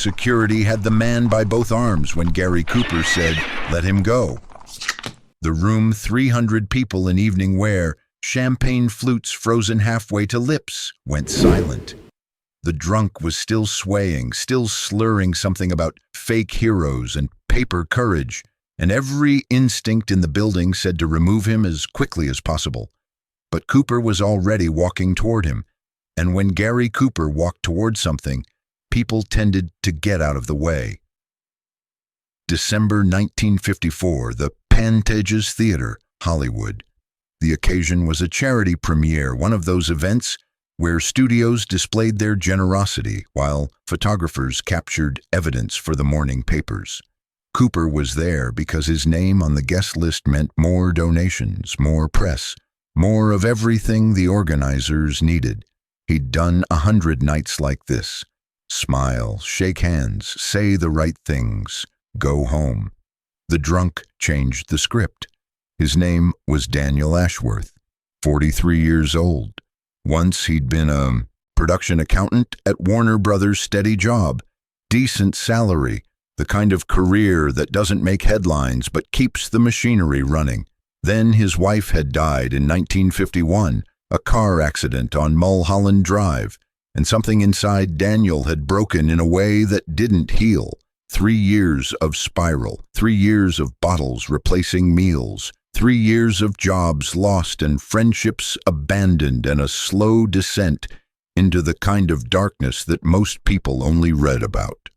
Security had the man by both arms when Gary Cooper said, "Let him go." The room, 300 people in evening wear, champagne flutes frozen halfway to lips, went silent. The drunk was still swaying, still slurring something about fake heroes and paper courage, and every instinct in the building said to remove him as quickly as possible. But Cooper was already walking toward him, and when Gary Cooper walked toward something, people tended to get out of the way. December 1954, the Pantages Theater, Hollywood. The occasion was a charity premiere, one of those events where studios displayed their generosity while photographers captured evidence for the morning papers. Cooper was there because his name on the guest list meant more donations, more press, more of everything the organizers needed. He'd done 100 nights like this. Smile, shake hands, say the right things, go home. The drunk changed the script. His name was Daniel Ashworth, 43 years old. Once he'd been a production accountant at Warner Brothers' steady job, decent salary, the kind of career that doesn't make headlines but keeps the machinery running. Then his wife had died in 1951, a car accident on Mulholland Drive, and something inside Daniel had broken in a way that didn't heal. 3 years of spiral, 3 years of bottles replacing meals, 3 years of jobs lost and friendships abandoned, and a slow descent into the kind of darkness that most people only read about.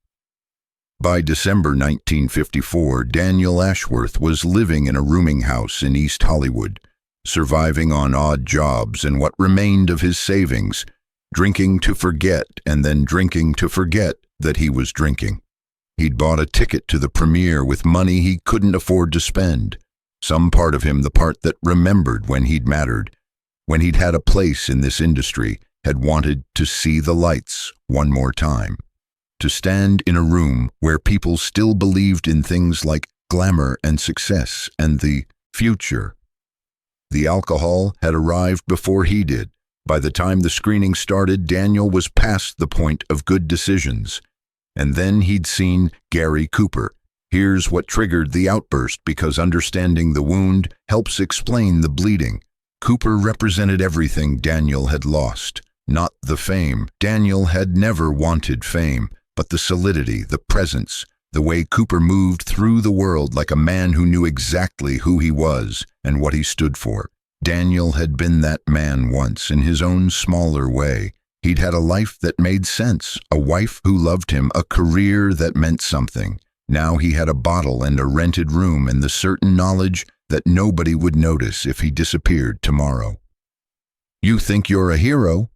By December 1954, Daniel Ashworth was living in a rooming house in East Hollywood, surviving on odd jobs and what remained of his savings, drinking to forget and then drinking to forget that he was drinking. He'd bought a ticket to the premiere with money he couldn't afford to spend. Some part of him, the part that remembered when he'd mattered, when he'd had a place in this industry, had wanted to see the lights one more time. To stand in a room where people still believed in things like glamour and success and the future. The alcohol had arrived before he did. By the time the screening started, Daniel was past the point of good decisions. And then he'd seen Gary Cooper. Here's what triggered the outburst, because understanding the wound helps explain the bleeding. Cooper represented everything Daniel had lost. Not the fame. Daniel had never wanted fame, but the solidity, the presence, the way Cooper moved through the world like a man who knew exactly who he was and what he stood for. Daniel had been that man once in his own smaller way. He'd had a life that made sense, a wife who loved him, a career that meant something. Now he had a bottle and a rented room and the certain knowledge that nobody would notice if he disappeared tomorrow. "You think you're a hero?"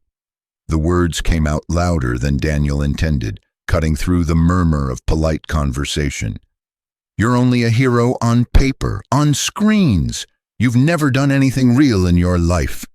The words came out louder than Daniel intended, cutting through the murmur of polite conversation. "You're only a hero on paper, on screens. You've never done anything real in your life."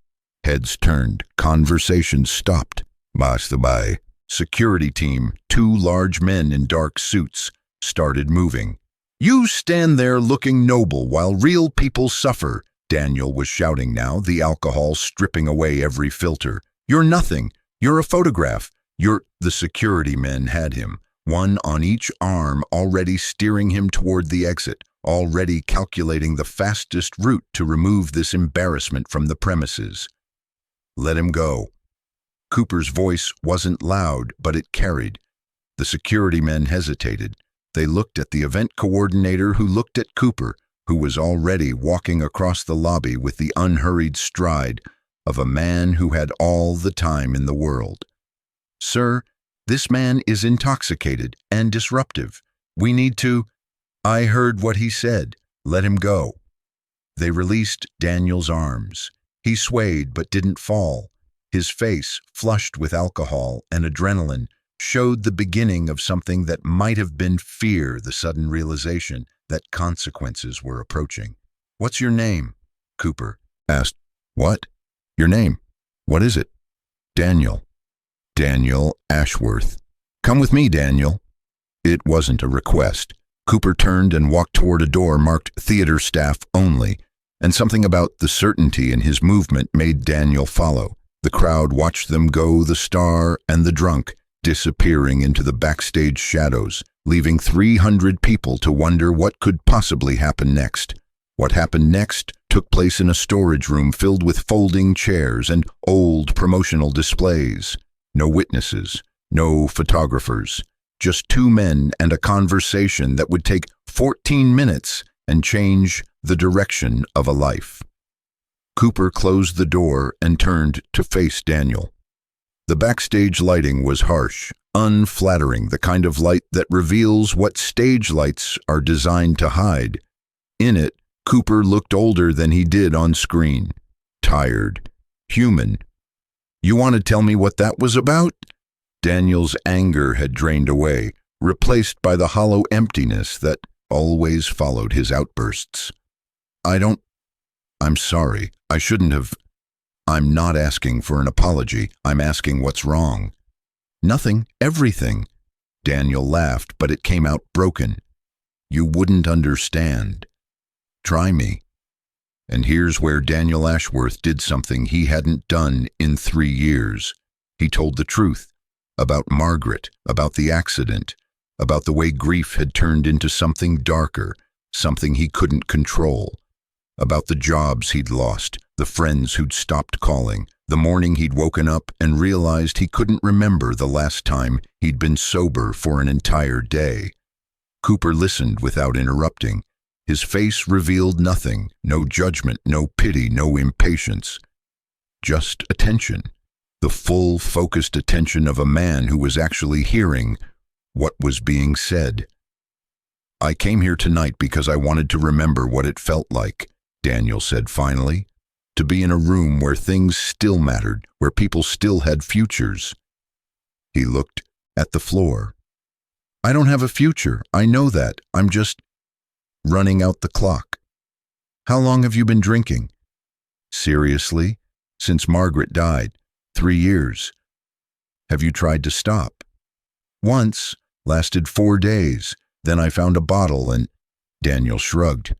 Heads turned, conversations stopped. Bye. Security team, 2 large men in dark suits, started moving. "You stand there looking noble while real people suffer," Daniel was shouting now, the alcohol stripping away every filter. "You're nothing. You're a photograph. The security men had him, one on each arm, already steering him toward the exit, already calculating the fastest route to remove this embarrassment from the premises. "Let him go." Cooper's voice wasn't loud, but it carried. The security men hesitated. They looked at the event coordinator, who looked at Cooper, who was already walking across the lobby with the unhurried stride of a man who had all the time in the world. "Sir, this man is intoxicated and disruptive. We need to—" "I heard what he said. Let him go." They released Daniel's arms. He swayed but didn't fall. His face, flushed with alcohol and adrenaline, showed the beginning of something that might have been fear, the sudden realization that consequences were approaching. "What's your name?" Cooper asked. "What? Your name? What is it?" "Daniel. Daniel Ashworth." "Come with me, Daniel." It wasn't a request. Cooper turned and walked toward a door marked "Theater Staff Only," and something about the certainty in his movement made Daniel follow. The crowd watched them go, the star and the drunk, disappearing into the backstage shadows, leaving 300 people to wonder what could possibly happen next. What happened next took place in a storage room filled with folding chairs and old promotional displays. No witnesses, no photographers, just two men and a conversation that would take 14 minutes and change the direction of a life. Cooper closed the door and turned to face Daniel. The backstage lighting was harsh, unflattering, the kind of light that reveals what stage lights are designed to hide. In it, Cooper looked older than he did on screen. Tired. Human. "You want to tell me what that was about?" Daniel's anger had drained away, replaced by the hollow emptiness that always followed his outbursts. I'm sorry. I shouldn't have. I'm not asking for an apology. I'm asking what's wrong." "Nothing. Everything." Daniel laughed, but it came out broken. "You wouldn't understand. Try me." And here's where Daniel Ashworth did something he hadn't done in 3 years. He told the truth about Margaret, about the accident, about the way grief had turned into something darker, something he couldn't control, about the jobs he'd lost, the friends who'd stopped calling, the morning he'd woken up and realized he couldn't remember the last time he'd been sober for an entire day. Cooper listened without interrupting. His face revealed nothing, no judgment, no pity, no impatience. Just attention, the full, focused attention of a man who was actually hearing what was being said. "I came here tonight because I wanted to remember what it felt like," Daniel said finally. "To be in a room where things still mattered, where people still had futures." He looked at the floor. "I don't have a future, I know that. I'm just running out the clock." "How long have you been drinking?" "Seriously? Since Margaret died. 3 years. Have you tried to stop?" "Once. Lasted 4 days. Then I found a bottle and—" Daniel shrugged.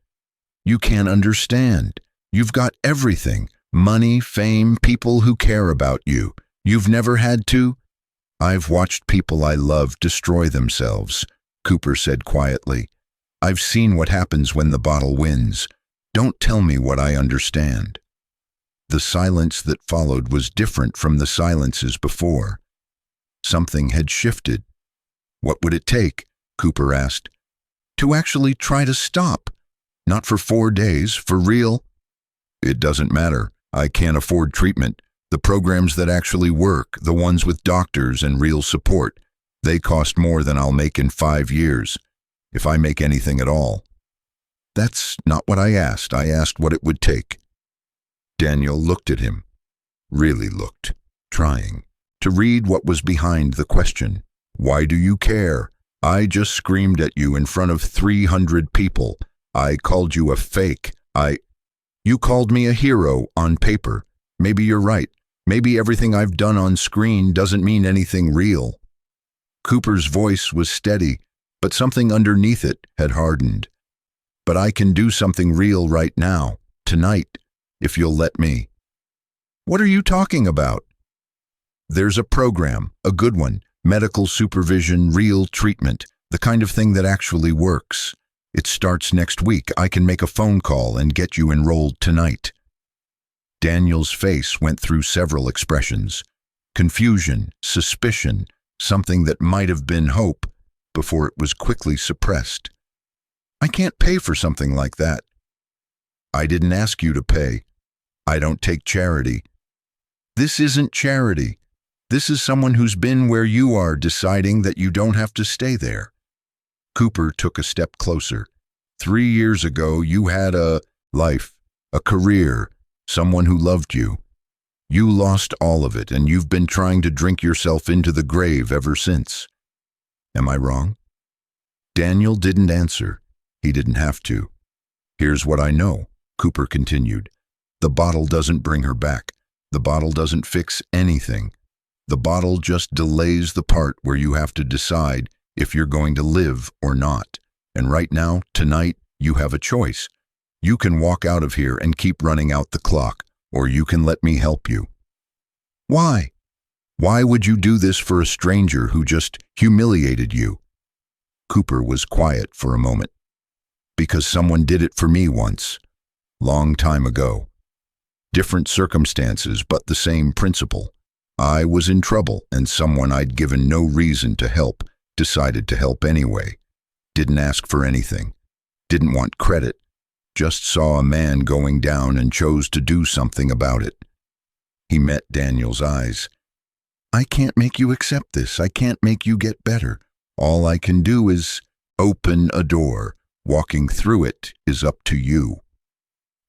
"You can't understand. You've got everything. Money, fame, people who care about you. You've never had to—" "I've watched people I love destroy themselves," Cooper said quietly. "I've seen what happens when the bottle wins. Don't tell me what I understand." The silence that followed was different from the silences before. Something had shifted. "What would it take?" Cooper asked. "To actually try to stop. Not for 4 days, for real." "It doesn't matter. I can't afford treatment. The programs that actually work, the ones with doctors and real support, they cost more than I'll make in 5 years. If I make anything at all." "That's not what I asked. I asked what it would take." Daniel looked at him. Really looked, trying to read what was behind the question. "Why do you care? I just screamed at you in front of 300 people. I called you a fake. You called me a hero on paper. Maybe you're right. Maybe everything I've done on screen doesn't mean anything real." Cooper's voice was steady, but something underneath it had hardened. "But I can do something real right now, tonight, if you'll let me." "What are you talking about?" "There's a program, a good one, medical supervision, real treatment, the kind of thing that actually works. It starts next week. I can make a phone call and get you enrolled tonight." Daniel's face went through several expressions. Confusion, suspicion, something that might have been hope, before it was quickly suppressed. "I can't pay for something like that." "I didn't ask you to pay. I don't take charity." "This isn't charity. This is someone who's been where you are deciding that you don't have to stay there." Cooper took a step closer. 3 years ago, you had a life, a career, someone who loved you. You lost all of it, and you've been trying to drink yourself into the grave ever since. Am I wrong?" Daniel didn't answer. He didn't have to. "Here's what I know," Cooper continued. "The bottle doesn't bring her back. The bottle doesn't fix anything. The bottle just delays the part where you have to decide if you're going to live or not. And right now, tonight, you have a choice. You can walk out of here and keep running out the clock, or you can let me help you." "Why?" Why would you do this for a stranger who just humiliated you?" Cooper was quiet for a moment. "Because someone did it for me once, long time ago. Different circumstances, but the same principle. I was in trouble, and someone I'd given no reason to help decided to help anyway. Didn't ask for anything. Didn't want credit. Just saw a man going down and chose to do something about it." He met Daniel's eyes. "I can't make you accept this. I can't make you get better. All I can do is open a door. Walking through it is up to you."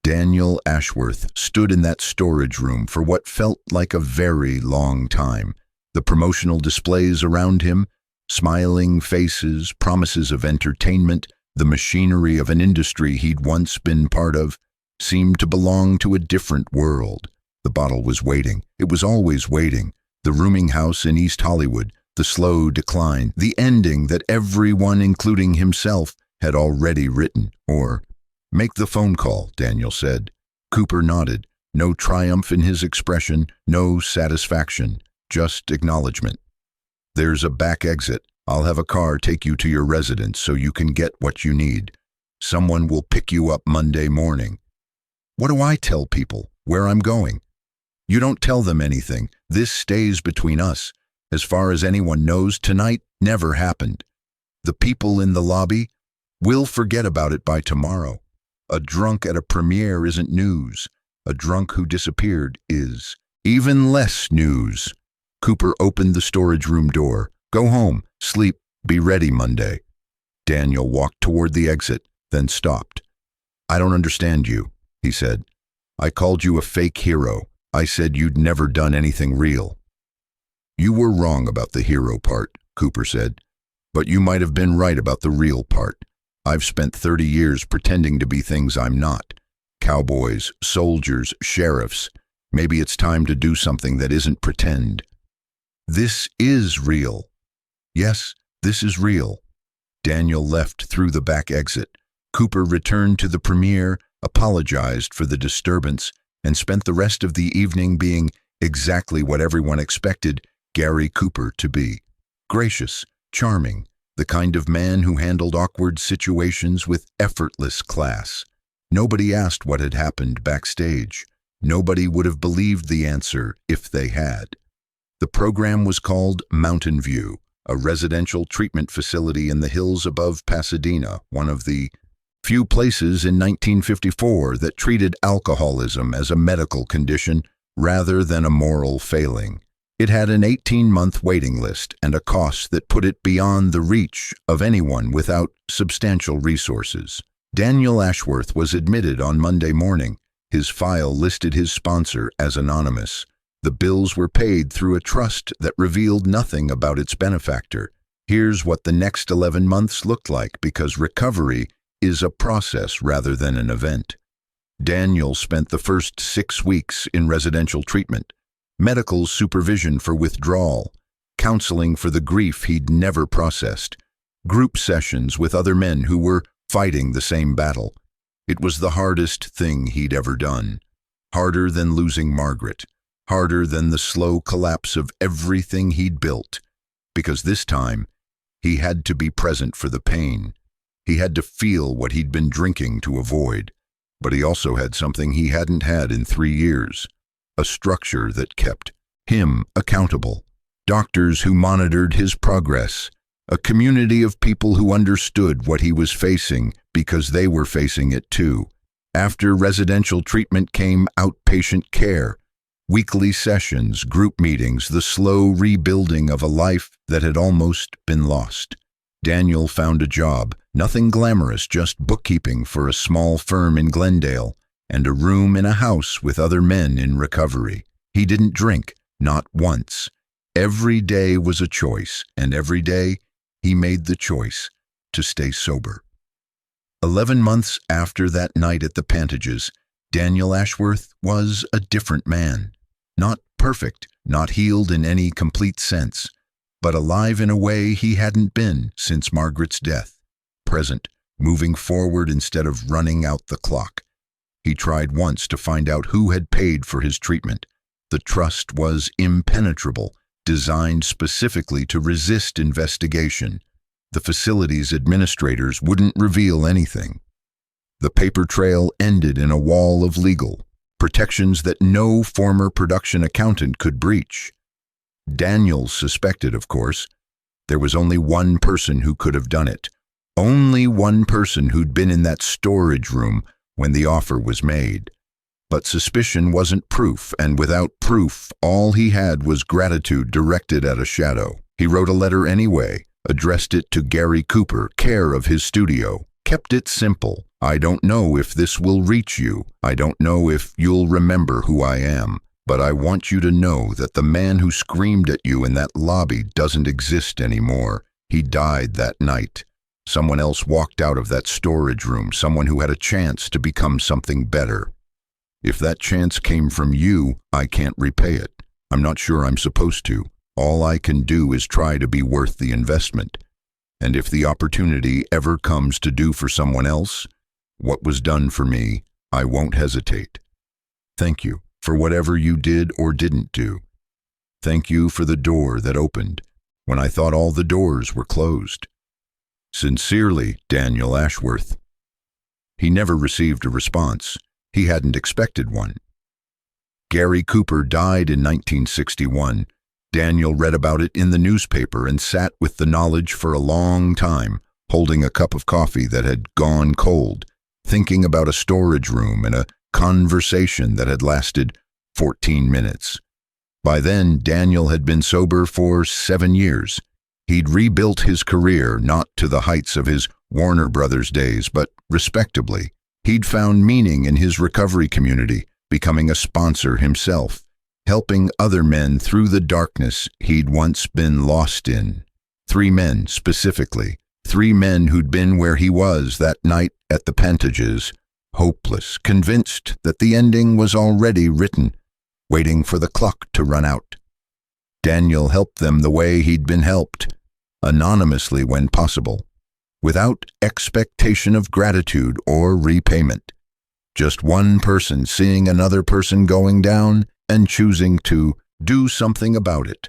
Daniel Ashworth stood in that storage room for what felt like a very long time. The promotional displays around him, smiling faces, promises of entertainment, the machinery of an industry he'd once been part of, seemed to belong to a different world. The bottle was waiting. It was always waiting. The rooming house in East Hollywood, the slow decline, the ending that everyone, including himself, had already written. Or, "Make the phone call," Daniel said. Cooper nodded. No triumph in his expression, no satisfaction, just acknowledgement. "There's a back exit. I'll have a car take you to your residence so you can get what you need. Someone will pick you up Monday morning." "What do I tell people? Where I'm going?" "You don't tell them anything. This stays between us. As far as anyone knows, tonight never happened. The people in the lobby, we'll forget about it by tomorrow. A drunk at a premiere isn't news. A drunk who disappeared is. Even less news." Cooper opened the storage room door. "Go home, sleep, be ready Monday." Daniel walked toward the exit, then stopped. "I don't understand you," he said. "I called you a fake hero. I said you'd never done anything real." "You were wrong about the hero part," Cooper said. "But you might have been right about the real part. I've spent 30 years pretending to be things I'm not. Cowboys, soldiers, sheriffs. Maybe it's time to do something that isn't pretend." "This is real." "Yes, this is real." Daniel left through the back exit. Cooper returned to the premiere, apologized for the disturbance, and spent the rest of the evening being exactly what everyone expected Gary Cooper to be. Gracious, charming, the kind of man who handled awkward situations with effortless class. Nobody asked what had happened backstage. Nobody would have believed the answer if they had. The program was called Mountain View, a residential treatment facility in the hills above Pasadena, one of the few places in 1954 that treated alcoholism as a medical condition rather than a moral failing. It had an 18-month waiting list and a cost that put it beyond the reach of anyone without substantial resources. Daniel Ashworth was admitted on Monday morning. His file listed his sponsor as anonymous. The bills were paid through a trust that revealed nothing about its benefactor. Here's what the next 11 months looked like, because recovery is a process rather than an event. Daniel spent the first 6 weeks in residential treatment, medical supervision for withdrawal, counseling for the grief he'd never processed, group sessions with other men who were fighting the same battle. It was the hardest thing he'd ever done. Harder than losing Margaret. Harder than the slow collapse of everything he'd built. Because this time, he had to be present for the pain. He had to feel what he'd been drinking to avoid. But he also had something he hadn't had in 3 years. A structure that kept him accountable. Doctors who monitored his progress. A community of people who understood what he was facing because they were facing it too. After residential treatment came outpatient care. Weekly sessions, group meetings, the slow rebuilding of a life that had almost been lost. Daniel found a job, nothing glamorous, just bookkeeping for a small firm in Glendale, and a room in a house with other men in recovery. He didn't drink, not once. Every day was a choice, and every day he made the choice to stay sober. 11 months after that night at the Pantages, Daniel Ashworth was a different man. Not perfect, not healed in any complete sense, but alive in a way he hadn't been since Margaret's death. Present, moving forward instead of running out the clock. He tried once to find out who had paid for his treatment. The trust was impenetrable, designed specifically to resist investigation. The facility's administrators wouldn't reveal anything. The paper trail ended in a wall of legal protections that no former production accountant could breach. Daniel suspected, of course. There was only one person who could have done it. Only one person who'd been in that storage room when the offer was made. But suspicion wasn't proof, and without proof, all he had was gratitude directed at a shadow. He wrote a letter anyway, addressed it to Gary Cooper, care of his studio, kept it simple. I don't know if this will reach you. I don't know if you'll remember who I am. But I want you to know that the man who screamed at you in that lobby doesn't exist anymore. He died that night. Someone else walked out of that storage room, someone who had a chance to become something better. If that chance came from you, I can't repay it. I'm not sure I'm supposed to. All I can do is try to be worth the investment. And if the opportunity ever comes to do for someone else what was done for me, I won't hesitate. Thank you for whatever you did or didn't do. Thank you for the door that opened when I thought all the doors were closed. Sincerely, Daniel Ashworth. He never received a response. He hadn't expected one. Gary Cooper died in 1961. Daniel read about it in the newspaper and sat with the knowledge for a long time, holding a cup of coffee that had gone cold, thinking about a storage room and a conversation that had lasted 14 minutes. By then, Daniel had been sober for 7 years. He'd rebuilt his career, not to the heights of his Warner Brothers days, but respectably. He'd found meaning in his recovery community, becoming a sponsor himself, helping other men through the darkness he'd once been lost in. 3 men, specifically. 3 men who'd been where he was that night at the Pantages, hopeless, convinced that the ending was already written, waiting for the clock to run out. Daniel helped them the way he'd been helped, anonymously when possible, without expectation of gratitude or repayment. Just one person seeing another person going down and choosing to do something about it.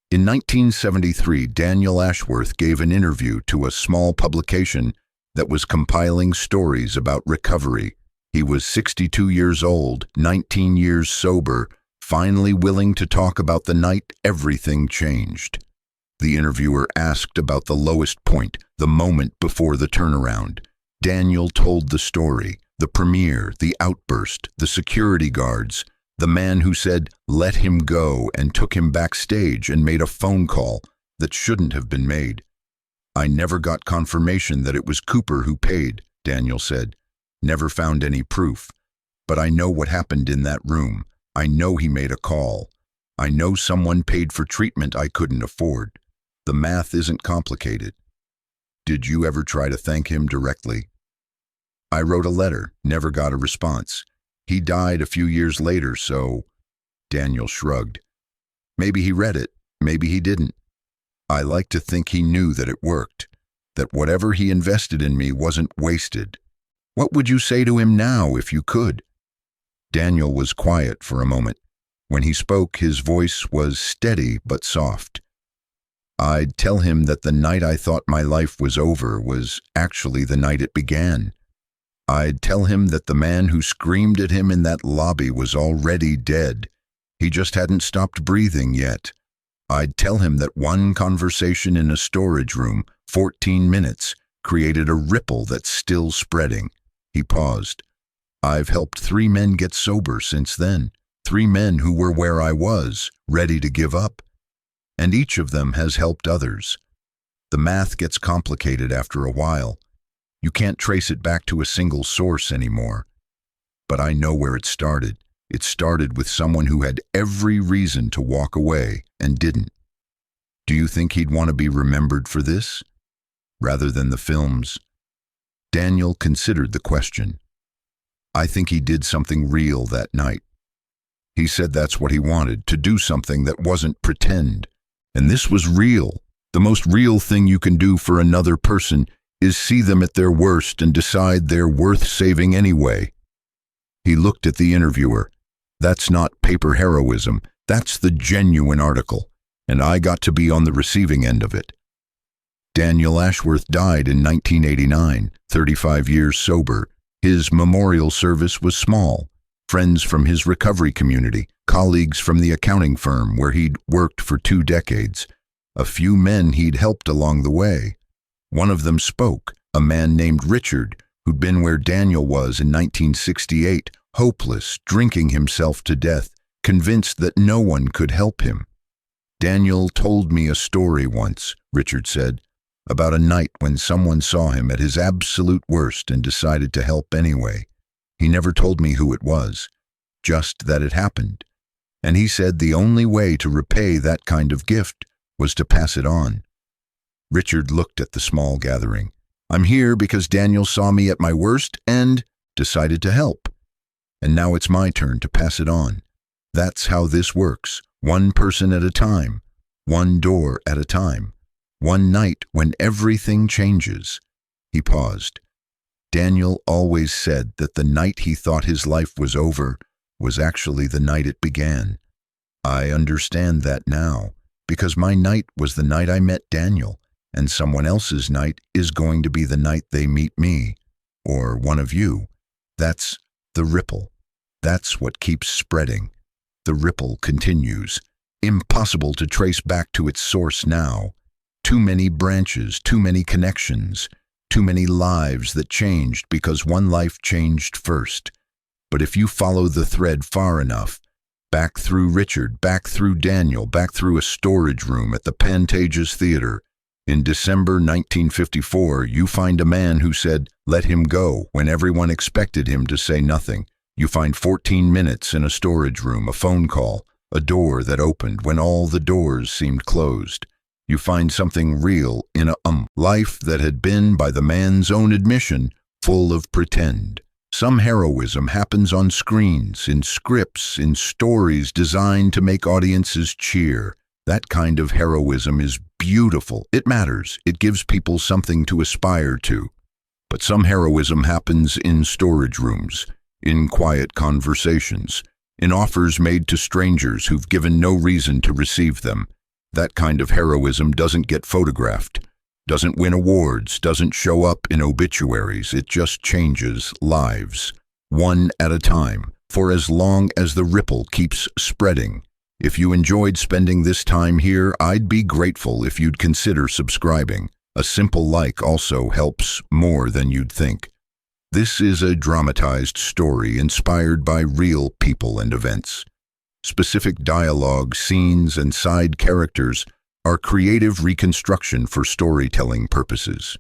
In 1973, Daniel Ashworth gave an interview to a small publication that was compiling stories about recovery. He was 62 years old, 19 years sober, finally willing to talk about the night everything changed. The interviewer asked about the lowest point, the moment before the turnaround. Daniel told the story, the premiere, the outburst, the security guards, the man who said, "Let him go," and took him backstage and made a phone call that shouldn't have been made. I never got confirmation that it was Cooper who paid, Daniel said. Never found any proof. But I know what happened in that room. I know he made a call. I know someone paid for treatment I couldn't afford. The math isn't complicated. Did you ever try to thank him directly? I wrote a letter, never got a response. He died a few years later, so... Daniel shrugged. Maybe he read it, maybe he didn't. I like to think he knew that it worked, that whatever he invested in me wasn't wasted. What would you say to him now if you could? Daniel was quiet for a moment. When he spoke, his voice was steady but soft. I'd tell him that the night I thought my life was over was actually the night it began. I'd tell him that the man who screamed at him in that lobby was already dead. He just hadn't stopped breathing yet. I'd tell him that one conversation in a storage room, 14 minutes, created a ripple that's still spreading. He paused. I've helped 3 men get sober since then. 3 men who were where I was, ready to give up. And each of them has helped others. The math gets complicated after a while. You can't trace it back to a single source anymore. But I know where it started. It started with someone who had every reason to walk away and didn't. Do you think he'd want to be remembered for this, rather than the films? Daniel considered the question. I think he did something real that night. He said that's what he wanted, to do something that wasn't pretend. And this was real. The most real thing you can do for another person is see them at their worst and decide they're worth saving anyway. He looked at the interviewer. That's not paper heroism. That's the genuine article. and I got to be on the receiving end of it. Daniel Ashworth died in 1989, 35 years sober. His memorial service was small. Friends from his recovery community, colleagues from the accounting firm where he'd worked for 2 decades, a few men he'd helped along the way. One of them spoke, a man named Richard, who'd been where Daniel was in 1968, hopeless, drinking himself to death, convinced that no one could help him. Daniel told me a story once, Richard said, about a night when someone saw him at his absolute worst and decided to help anyway. He never told me who it was, just that it happened. And he said the only way to repay that kind of gift was to pass it on. Richard looked at the small gathering. I'm here because Daniel saw me at my worst and decided to help. And now it's my turn to pass it on. That's how this works, one person at a time, one door at a time, one night when everything changes. He paused. Daniel always said that the night he thought his life was over was actually the night it began. I understand that now, because my night was the night I met Daniel, and someone else's night is going to be the night they meet me, or one of you. That's the ripple. That's what keeps spreading. The ripple continues. Impossible to trace back to its source now. Too many branches, too many connections, too many lives that changed because one life changed first. But if you follow the thread far enough, back through Richard, back through Daniel, back through a storage room at the Pantages Theater, in December 1954, you find a man who said, "Let him go," when everyone expected him to say nothing. You find 14 minutes in a storage room, a phone call, a door that opened when all the doors seemed closed. You find something real in a life that had been, by the man's own admission, full of pretend. Some heroism happens on screens, in scripts, in stories designed to make audiences cheer. That kind of heroism is beautiful. It matters. It gives people something to aspire to. But some heroism happens in storage rooms, in quiet conversations, in offers made to strangers who've given no reason to receive them. That kind of heroism doesn't get photographed, doesn't win awards, doesn't show up in obituaries. It just changes lives, one at a time, for as long as the ripple keeps spreading. If you enjoyed spending this time here, I'd be grateful if you'd consider subscribing. A simple like also helps more than you'd think. This is a dramatized story inspired by real people and events. Specific dialogue, scenes, and side characters are creative reconstruction for storytelling purposes.